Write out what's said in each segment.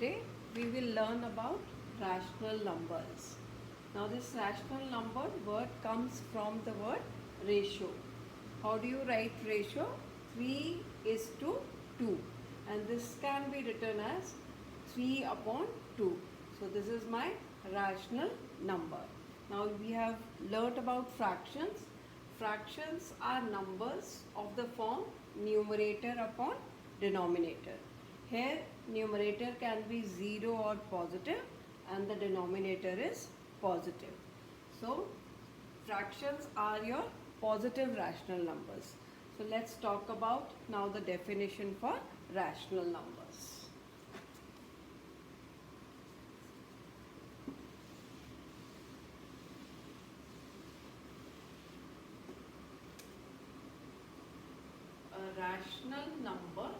today we will learn about rational numbers. Now this rational number word comes from the word ratio. How do you write ratio? 3 is to 2, and this can be written as 3 upon 2. So this is my rational number. Now we have learnt about fractions. Fractions are numbers of the form numerator upon denominator. Here numerator can be 0 or positive and the denominator is positive. So fractions are your positive rational numbers. So let's talk about now the definition for rational numbers. A rational number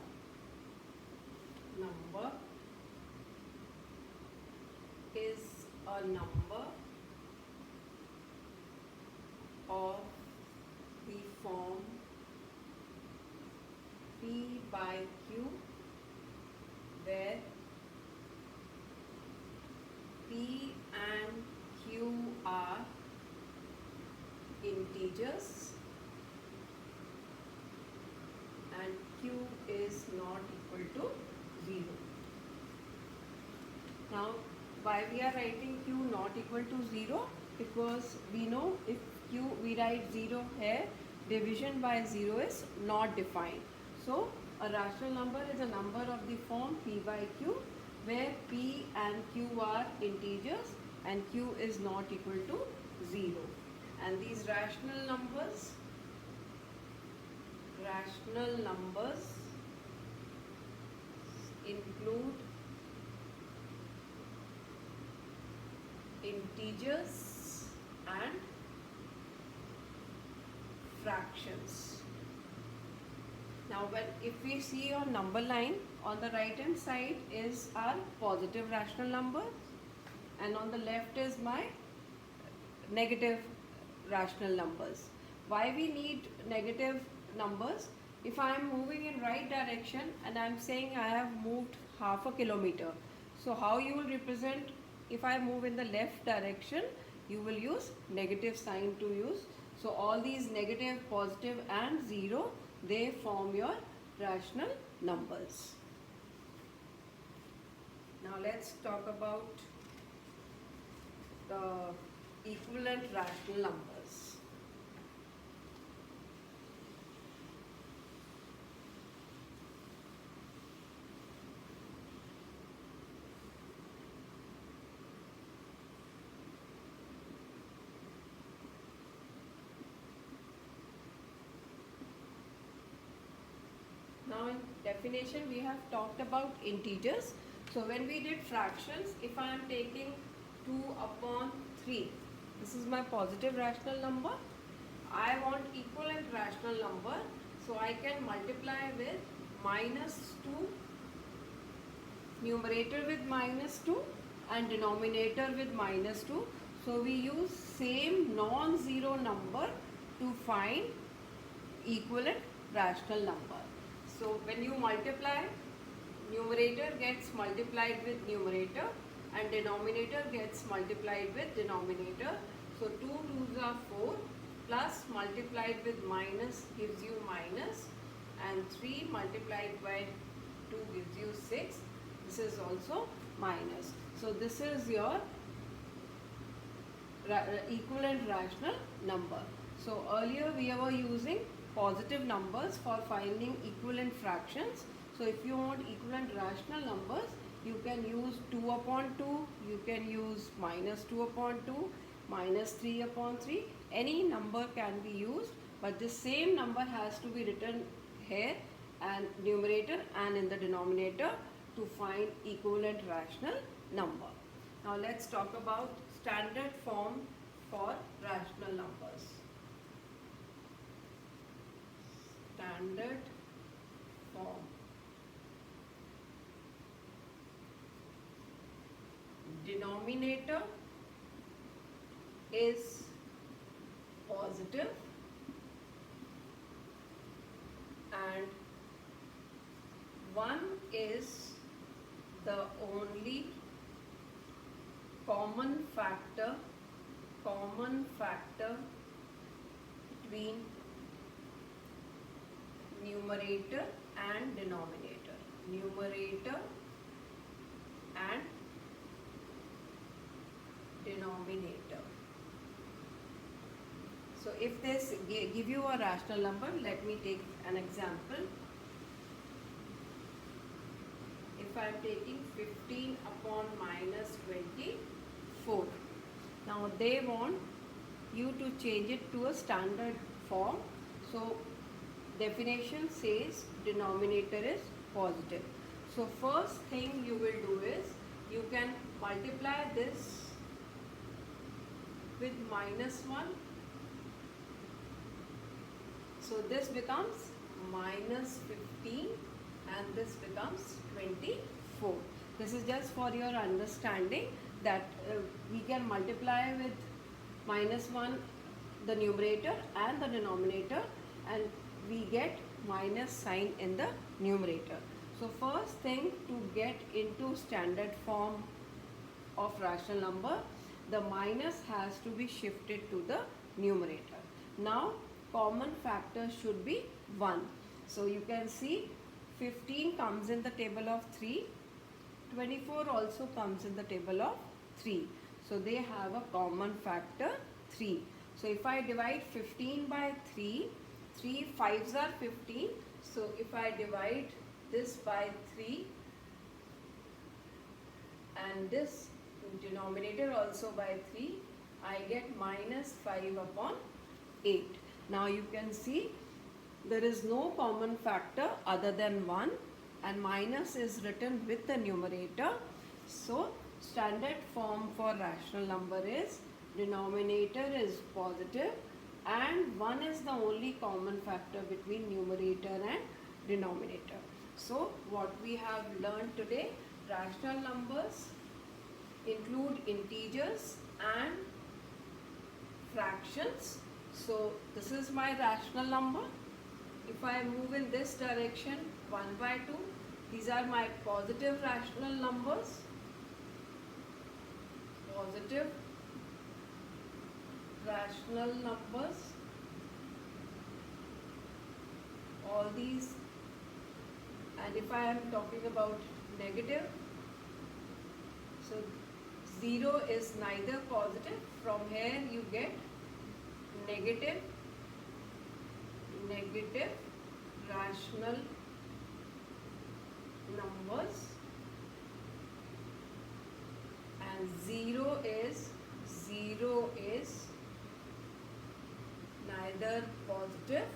is a number of the form P by Q, where P and Q are integers and Q is not equal to 0. Now why we are writing Q not equal to 0? Because we know if Q we write 0 here, division by 0 is not defined. So a rational number is a number of the form P by Q where P and Q are integers and Q is not equal to 0. And these rational numbers include integers and fractions. Now if we see your number line, on the right hand side is our positive rational number and on the left is my negative rational numbers. Why we need negative numbers? If I am moving in right direction and I am saying I have moved half a kilometer, so how you will represent? If I move in the left direction, you will use negative sign to use. So all these negative, positive and 0, they form your rational numbers. Now let's talk about the equivalent rational numbers. Now in definition we have talked about integers. So when we did fractions, if I am taking 2 upon 3, this is my positive rational number. I want equivalent rational number, so I can multiply with minus 2, numerator with minus 2 and denominator with minus 2. So we use same non-zero number to find equivalent rational number. So when you multiply, numerator gets multiplied with numerator and denominator gets multiplied with denominator. So 2 2s are 4 plus multiplied with minus gives you minus and 3 multiplied by 2 gives you 6. This is also minus. So this is your equivalent rational number. So earlier we were using positive numbers for finding equivalent fractions. So if you want equivalent rational numbers, you can use 2 upon 2, you can use minus 2 upon 2, minus 3 upon 3. Any number can be used, but the same number has to be written here and numerator and in the denominator to find equivalent rational number. Now let's talk about standard form for rational numbers. Standard form. Denominator is positive and 1 is the only common factor between numerator and denominator. Numerator and denominator. So if this give you a rational number, let me take an example. If I am taking 15 upon minus 24. Now they want you to change it to a standard form. So definition says denominator is positive. So first thing you will do is you can multiply this with minus 1. So this becomes minus 15 and this becomes 24. This is just for your understanding that we can multiply with minus 1 the numerator and the denominator, and we get minus sign in the numerator. So first thing, to get into standard form of rational number, the minus has to be shifted to the numerator. Now common factor should be 1. So you can see 15 comes in the table of 3, 24 also comes in the table of 3. So they have a common factor 3. So if I divide 15 by 3, 3 5s are 15. So if I divide this by 3 and this denominator also by 3, I get minus 5 upon 8. Now you can see there is no common factor other than 1, and minus is written with the numerator. So standard form for rational number is denominator is positive and 1 is the only common factor between numerator and denominator. So what we have learned today, rational numbers include integers and fractions. So this is my rational number. If I move in this direction, 1 by 2, these are my positive rational numbers. Positive rational numbers. All these, and if I am talking about negative, so 0 is neither positive. From here you get negative rational numbers, and 0 is neither positive